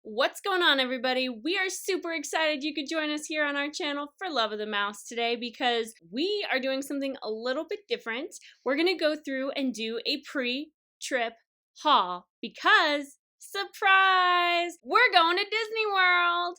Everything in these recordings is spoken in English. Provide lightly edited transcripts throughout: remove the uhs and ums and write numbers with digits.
What's going on, everybody? We are super excited you could join us here on our channel for Love of the Mouse today because we are doing something a little bit different. We're going to go through and do a pre-trip haul because, surprise, we're going to Disney World!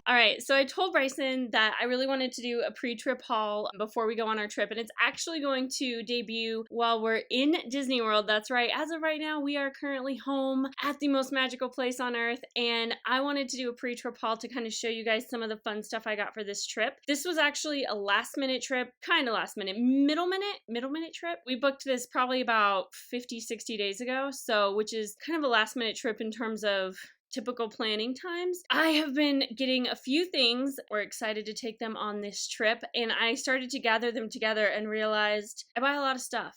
Alright, so I told Bryson that I really wanted to do a pre-trip haul before we go on our trip, and it's actually going to debut while we're in Disney World. That's right, as of right now, we are currently home at the most magical place on earth, and I wanted to do a pre-trip haul to kind of show you guys some of the fun stuff I got for this trip. This was actually a last-minute trip, kind of last-minute, middle-minute trip. We booked this probably about 50-60 days ago, so which is kind of a last-minute trip in terms of typical planning times. I have been getting a few things. We're excited to take them on this trip, and I started to gather them together and realized I buy a lot of stuff.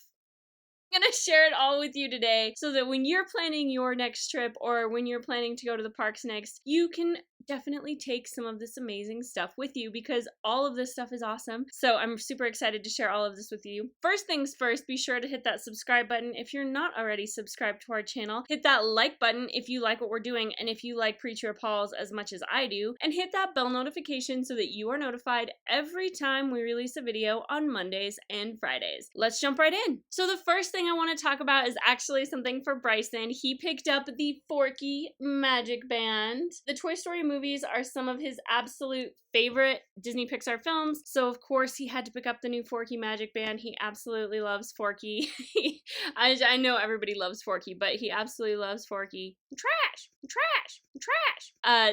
I'm gonna share it all with you today so that when you're planning your next trip or when you're planning to go to the parks next, you can definitely take some of this amazing stuff with you because all of this stuff is awesome. So I'm super excited to share all of this with you. First things first, be sure to hit that subscribe button if you're not already subscribed to our channel. Hit that like button if you like what we're doing and if you like pre-trip hauls as much as I do. And hit that bell notification so that you are notified every time we release a video on Mondays and Fridays. Let's jump right in. So the first thing I want to talk about is actually something for Bryson. He picked up the Forky Magic Band. The Toy Story movies are some of his absolute favorite Disney Pixar films, so of course he had to pick up the new Forky Magic Band. He absolutely loves Forky. I know everybody loves Forky, but he absolutely loves Forky. Trash!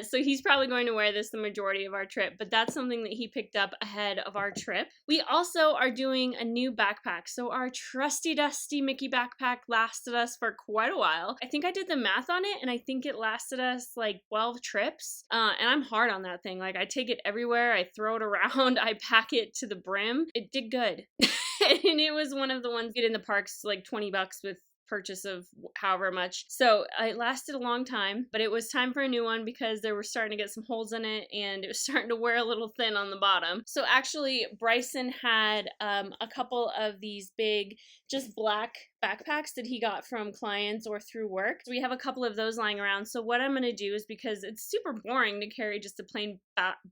So he's probably going to wear this the majority of our trip, but that's something that he picked up ahead of our trip. We also are doing a new backpack. So our trusty dusty Mickey backpack lasted us for quite a while. I think I did the math on it, and I think it lasted us like 12 trips. And I'm hard on that thing. Like, I take it everywhere, I throw it around, I pack it to the brim. It did good. And it was one of the ones get in the parks like $20 with purchase of however much. So it lasted a long time, but it was time for a new one because there were starting to get some holes in it and it was starting to wear a little thin on the bottom. So actually Bryson had a couple of these big just black backpacks that he got from clients or through work. So we have a couple of those lying around. So what I'm going to do is, because it's super boring to carry just a plain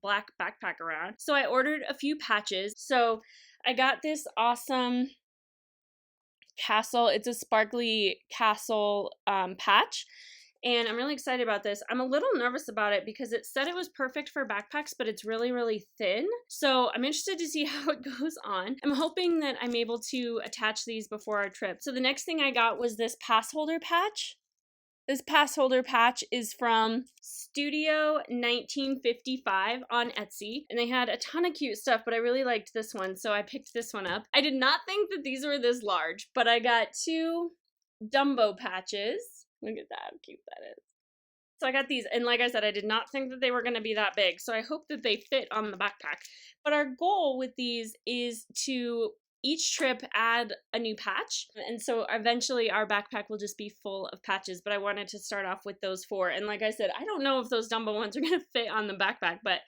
black backpack around, so I ordered a few patches. So I got this awesome castle. It's a sparkly castle patch, and I'm really excited about this. I'm a little nervous about it because it said it was perfect for backpacks, but it's really, really thin. So I'm interested to see how it goes on. I'm hoping that I'm able to attach these before our trip. So the next thing I got was this pass holder patch. This pass holder patch is from Studio 1955 on Etsy, and they had a ton of cute stuff, but I really liked this one, so I picked this one up. I did not think that these were this large, but I got two Dumbo patches. Look at that, how cute that is. So I got these, and like I said, I did not think that they were going to be that big, so I hope that they fit on the backpack. But our goal with these is to each trip add a new patch, and so eventually our backpack will just be full of patches, but I wanted to start off with those four. And like I said, I don't know if those Dumbo ones are going to fit on the backpack, but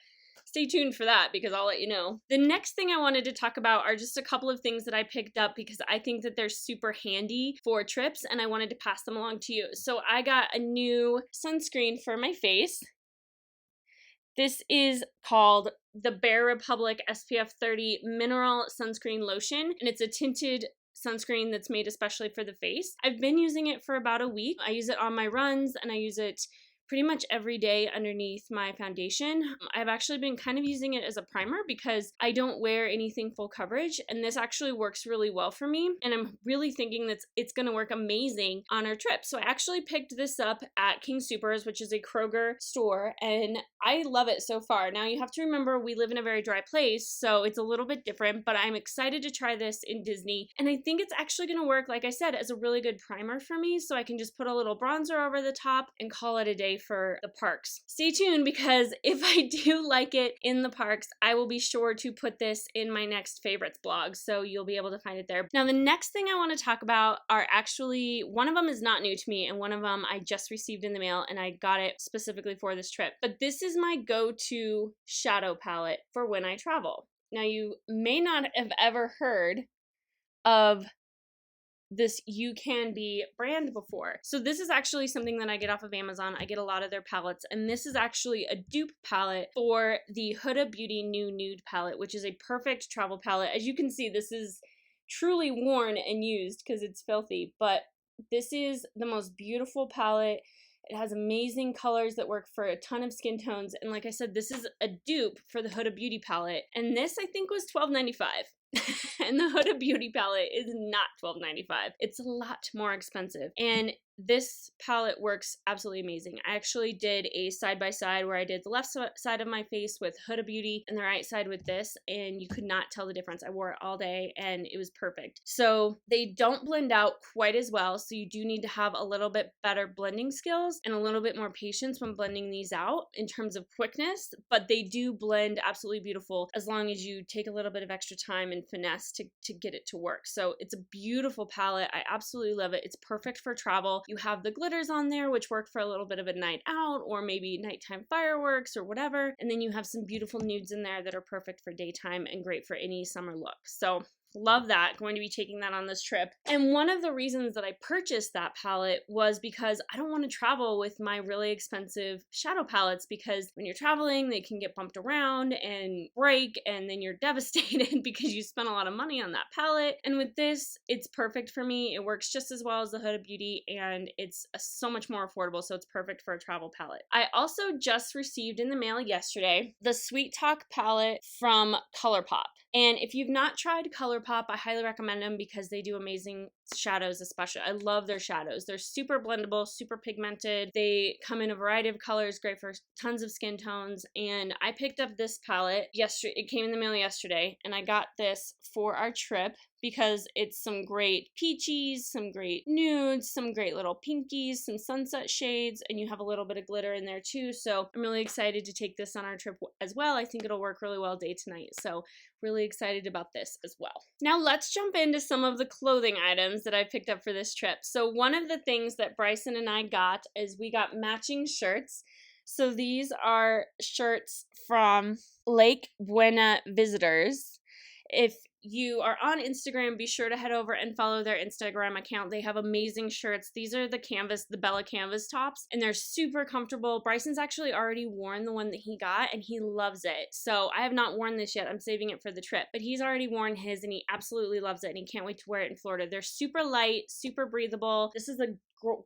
stay tuned for that because I'll let you know. The next thing I wanted to talk about are just a couple of things that I picked up because I think that they're super handy for trips and I wanted to pass them along to you. So I got a new sunscreen for my face. This is called the Bare Republic SPF 30 Mineral Sunscreen Lotion, and it's a tinted sunscreen that's made especially for the face. I've been using it for about a week. I use it on my runs, and I use it pretty much every day underneath my foundation. I've actually been kind of using it as a primer because I don't wear anything full coverage, and this actually works really well for me, and I'm really thinking that it's going to work amazing on our trip. So I actually picked this up at King Soopers, which is a Kroger store, and I love it so far. Now you have to remember we live in a very dry place, so it's a little bit different, but I'm excited to try this in Disney, and I think it's actually going to work, like I said, as a really good primer for me, so I can just put a little bronzer over the top and call it a day excited for the parks. Stay tuned, because if I do like it in the parks, I will be sure to put this in my next favorites blog, so you'll be able to find it there. Now, the next thing I want to talk about are actually, one of them is not new to me, and one of them I just received in the mail, and I got it specifically for this trip. But this is my go-to shadow palette for when I travel. Now, you may not have ever heard of this You Can Be brand before. So this is actually something that I get off of Amazon. I get a lot of their palettes, and this is actually a dupe palette for the Huda Beauty New Nude palette, which is a perfect travel palette. As you can see, this is truly worn and used because it's filthy, but this is the most beautiful palette. It has amazing colors that work for a ton of skin tones, and like I said, this is a dupe for the Huda Beauty palette, and this I think was $12.95. And the Huda Beauty palette is not $12.95. It's a lot more expensive. And this palette works absolutely amazing. I actually did a side-by-side where I did the left side of my face with Huda Beauty and the right side with this, and you could not tell the difference. I wore it all day and it was perfect. So they don't blend out quite as well, so you do need to have a little bit better blending skills and a little bit more patience when blending these out in terms of quickness, but they do blend absolutely beautiful as long as you take a little bit of extra time and finesse to get it to work. So it's a beautiful palette. I absolutely love it. It's perfect for travel. You have the glitters on there, which work for a little bit of a night out or maybe nighttime fireworks or whatever. And then you have some beautiful nudes in there that are perfect for daytime and great for any summer look. So love that. Going to be taking that on this trip. And one of the reasons that I purchased that palette was because I don't want to travel with my really expensive shadow palettes, because when you're traveling, they can get bumped around and break, and then you're devastated because you spent a lot of money on that palette. And with this, it's perfect for me. It works just as well as the Huda Beauty, and it's so much more affordable, so it's perfect for a travel palette. I also just received in the mail yesterday the Sweet Talk palette from ColourPop. And if you've not tried ColourPop, I highly recommend them because they do amazing shadows especially. I love their shadows. They're super blendable, super pigmented. They come in a variety of colors, great for tons of skin tones. And I picked up this palette yesterday. It came in the mail yesterday, and I got this for our trip because it's some great peachies, some great nudes, some great little pinkies, some sunset shades, and you have a little bit of glitter in there too. So I'm really excited to take this on our trip as well. I think it'll work really well day to night. So really excited about this as well. Now let's jump into some of the clothing items that I picked up for this trip. So one of the things that Bryson and I got is we got matching shirts. So these are shirts from Lake Buena Visitors. If you are on Instagram, be sure to head over and follow their Instagram account. They have amazing shirts. These are the Bella canvas tops, and they're super comfortable. Bryson's actually already worn the one that he got, and he loves it. So I have not worn this yet. I'm saving it for the trip, but he's already worn his, and he absolutely loves it, and he can't wait to wear it in Florida. They're super light, super breathable. This is a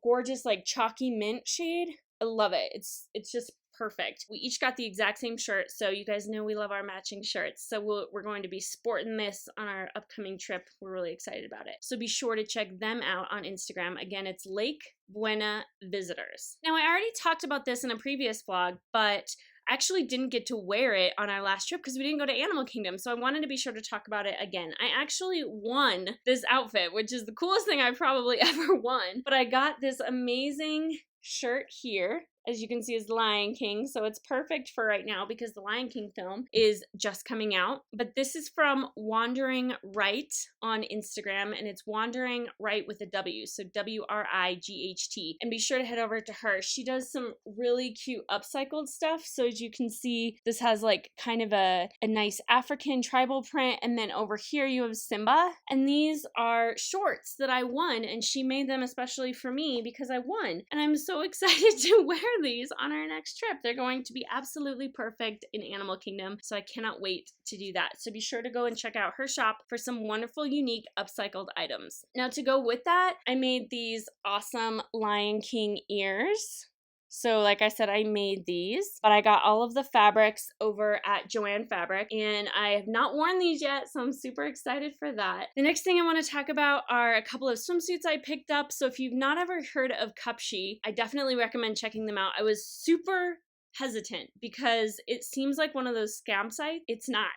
gorgeous, like, chalky mint shade. I love it. It's just perfect. We each got the exact same shirt, so you guys know we love our matching shirts. So we're going to be sporting this on our upcoming trip. We're really excited about it. So be sure to check them out on Instagram. Again, it's Lake Buena Visitors. Now, I already talked about this in a previous vlog, but I actually didn't get to wear it on our last trip because we didn't go to Animal Kingdom, so I wanted to be sure to talk about it again. I actually won this outfit, which is the coolest thing I've probably ever won, but I got this amazing shirt here. As you can see, is the Lion King, so it's perfect for right now because the Lion King film is just coming out. But this is from Wandering Right on Instagram, and it's Wandering Right with a W, so W-R-I-G-H-T. And be sure to head over to her. She does some really cute upcycled stuff. So as you can see, this has like kind of a nice African tribal print, and then over here you have Simba. And these are shorts that I won, and she made them especially for me because I won. And I'm so excited to wear these on our next trip. They're going to be absolutely perfect in Animal Kingdom, so I cannot wait to do that. So be sure to go and check out her shop for some wonderful, unique, upcycled items. Now, to go with that, I made these awesome Lion King ears. So like I said, I made these, but I got all of the fabrics over at Joann Fabric, and I have not worn these yet, so I'm super excited for that. The next thing I want to talk about are a couple of swimsuits I picked up. So if you've not ever heard of Cupshe, I definitely recommend checking them out. I was super hesitant because it seems like one of those scam sites. It's not.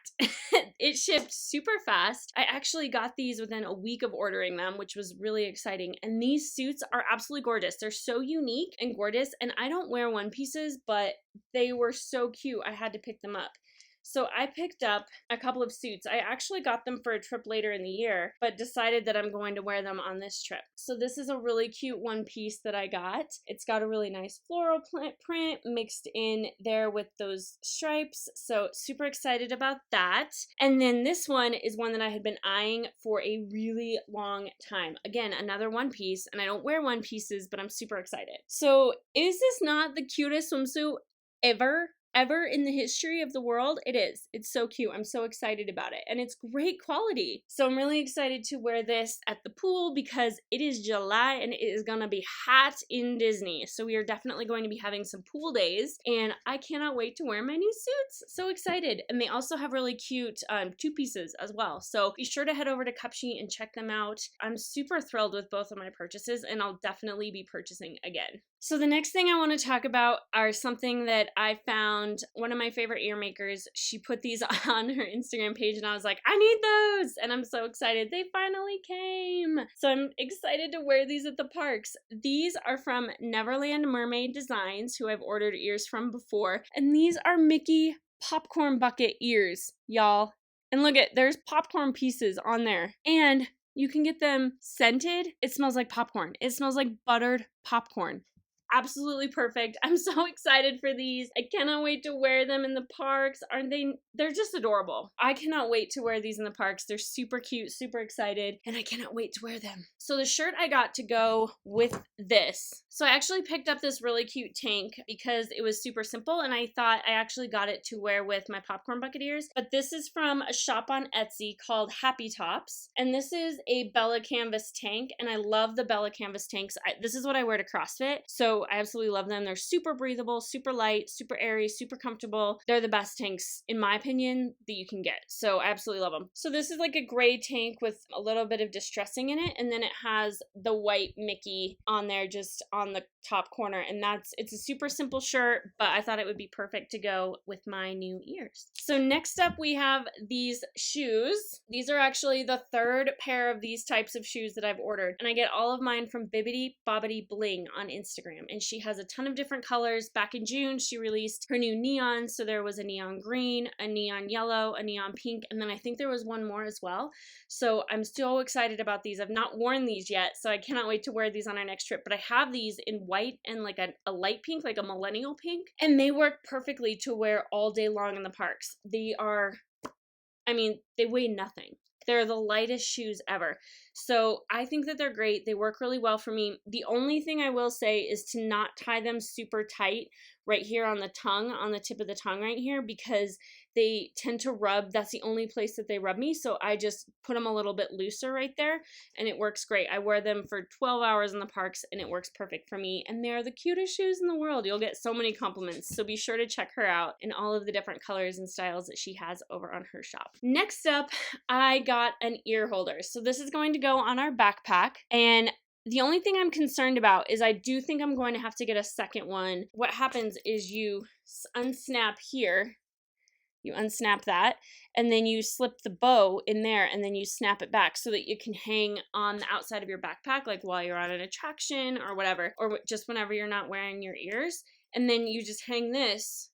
It shipped super fast. I actually got these within a week of ordering them, which was really exciting. And these suits are absolutely gorgeous. They're so unique and gorgeous. And I don't wear one pieces, but they were so cute. I had to pick them up. So I picked up a couple of suits. I actually got them for a trip later in the year, but decided that I'm going to wear them on this trip. So this is a really cute one piece that I got. It's got a really nice floral print mixed in there with those stripes. So super excited about that. And then this one is one that I had been eyeing for a really long time. Again, another one piece, and I don't wear one pieces, but I'm super excited. So is this not the cutest swimsuit ever in the history of the world? It is. It's so cute. I'm so excited about it. And it's great quality. So I'm really excited to wear this at the pool because it is July and it is going to be hot in Disney. So we are definitely going to be having some pool days and I cannot wait to wear my new suits. So excited. And they also have really cute two pieces as well. So be sure to head over to Cupshe and check them out. I'm super thrilled with both of my purchases and I'll definitely be purchasing again. So the next thing I want to talk about are something that I found one of my favorite ear makers. She put these on her Instagram page and I was like, I need those. And I'm so excited. They finally came. So I'm excited to wear these at the parks. These are from Neverland Mermaid Designs, who I've ordered ears from before. And these are Mickey popcorn bucket ears, y'all. And look at, there's popcorn pieces on there. And you can get them scented. It smells like popcorn. It smells like buttered popcorn. Absolutely perfect. I'm so excited for these. I cannot wait to wear them in the parks. Aren't they? They're just adorable. I cannot wait to wear these in the parks. They're super cute, super excited, and I cannot wait to wear them. So the shirt I got to go with this. So I actually picked up this really cute tank because it was super simple and I thought I actually got it to wear with my popcorn bucket ears. But this is from a shop on Etsy called Happy Tops. And this is a Bella Canvas tank and I love the Bella Canvas tanks. This is what I wear to CrossFit. So I absolutely love them. They're super breathable, super light, super airy, super comfortable. They're the best tanks, in my opinion, that you can get. So I absolutely love them. So this is like a gray tank with a little bit of distressing in it. And then it has the white Mickey on there just on the top corner. And it's a super simple shirt, but I thought it would be perfect to go with my new ears. So next up we have these shoes. These are actually the third pair of these types of shoes that I've ordered. And I get all of mine from Bibbidi Bobbidi Bling on Instagram. And she has a ton of different colors. Back in June, she released her new neon. So there was a neon green, a neon yellow, a neon pink, and then I think there was one more as well. So I'm so excited about these. I've not worn these yet, so I cannot wait to wear these on our next trip. But I have these in white and like a light pink, like a millennial pink, and they work perfectly to wear all day long in the parks. They weigh nothing. They're the lightest shoes ever. So I think that they're great. They work really well for me. The only thing I will say is to not tie them super tight right here on the tongue, on the tip of the tongue right here, because they tend to rub. That's the only place that they rub me. So I just put them a little bit looser right there and it works great. I wear them for 12 hours in the parks and it works perfect for me. And they're the cutest shoes in the world. You'll get so many compliments. So be sure to check her out in all of the different colors and styles that she has over on her shop. Next up, I got an ear holder. So this is going to go on our backpack, and the only thing I'm concerned about is I do think I'm going to have to get a second one. What happens is you unsnap here, you unsnap that, and then you slip the bow in there and then you snap it back so that you can hang on the outside of your backpack, like while you're on an attraction or whatever, or just whenever you're not wearing your ears. And then you just hang this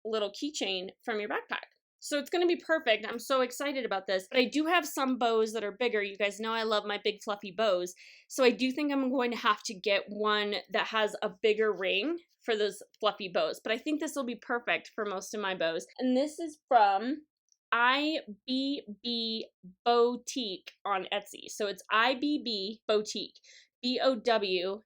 little keychain from your backpack. So it's going to be perfect. I'm so excited about this. But I do have some bows that are bigger. You guys know I love my big fluffy bows. So I do think I'm going to have to get one that has a bigger ring for those fluffy bows. But I think this will be perfect for most of my bows. And this is from IBB Boutique on Etsy. So it's IBB Boutique. BOWTIQUE.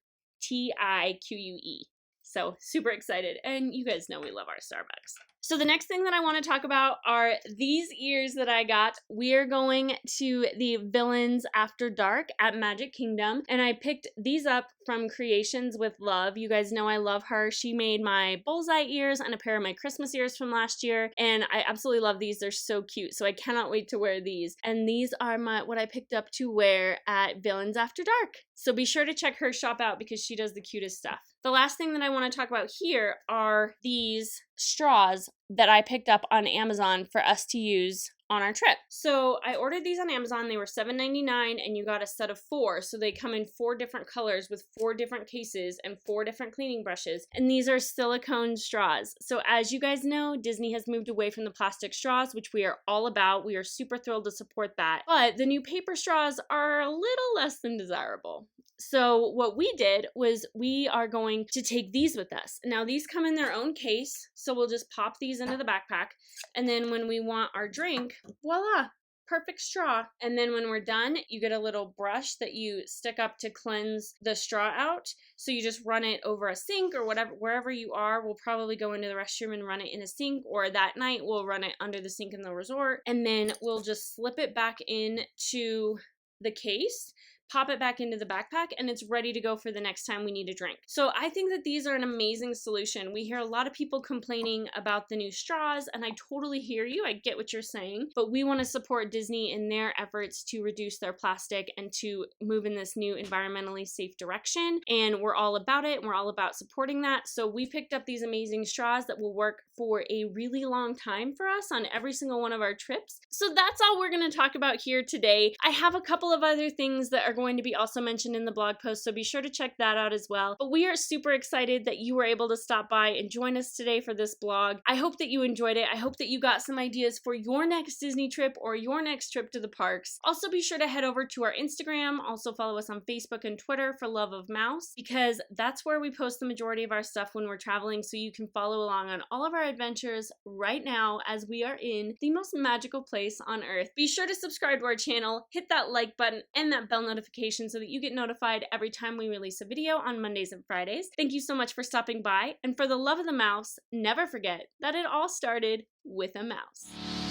So super excited. And you guys know we love our Starbucks. So the next thing that I want to talk about are these ears that I got. We are going to the Villains After Dark at Magic Kingdom, and I picked these up from Creations with Love. You guys know I love her. She made my bullseye ears and a pair of my Christmas ears from last year, and I absolutely love these. They're so cute, so I cannot wait to wear these. And these are what I picked up to wear at Villains After Dark. So be sure to check her shop out because she does the cutest stuff. The last thing that I want to talk about here are these straws that I picked up on Amazon for us to use on our trip. So I ordered these on Amazon. They were $7.99 and you got a set of 4. So they come in 4 different colors with 4 different cases and 4 different cleaning brushes. And these are silicone straws. So as you guys know, Disney has moved away from the plastic straws, which we are all about. We are super thrilled to support that. But the new paper straws are a little less than desirable. So what we did was we are going to take these with us. Now these come in their own case, so we'll just pop these into the backpack, and then when we want our drink, voila, perfect straw. And then when we're done, you get a little brush that you stick up to cleanse the straw out. So you just run it over a sink or whatever, wherever you are. We'll probably go into the restroom and run it in a sink, or that night we'll run it under the sink in the resort, and then we'll just slip it back into the case, pop it back into the backpack, and it's ready to go for the next time we need a drink. So I think that these are an amazing solution. We hear a lot of people complaining about the new straws, and I totally hear you. I get what you're saying, but we want to support Disney in their efforts to reduce their plastic and to move in this new environmentally safe direction, and we're all about it. We're all about supporting that. So we picked up these amazing straws that will work for a really long time for us on every single one of our trips. So that's all we're going to talk about here today. I have a couple of other things that are going to be also mentioned in the blog post, so be sure to check that out as well. But we are super excited that you were able to stop by and join us today for this blog. I hope that you enjoyed it. I hope that you got some ideas for your next Disney trip or your next trip to the parks. Also be sure to head over to our Instagram. Also follow us on Facebook and Twitter for Love of Mouse, because that's where we post the majority of our stuff when we're traveling, so you can follow along on all of our adventures right now as we are in the most magical place on earth. Be sure to subscribe to our channel, hit that like button and that bell notification so that you get notified every time we release a video on Mondays and Fridays. Thank you so much for stopping by, and for the love of the mouse, never forget that it all started with a mouse.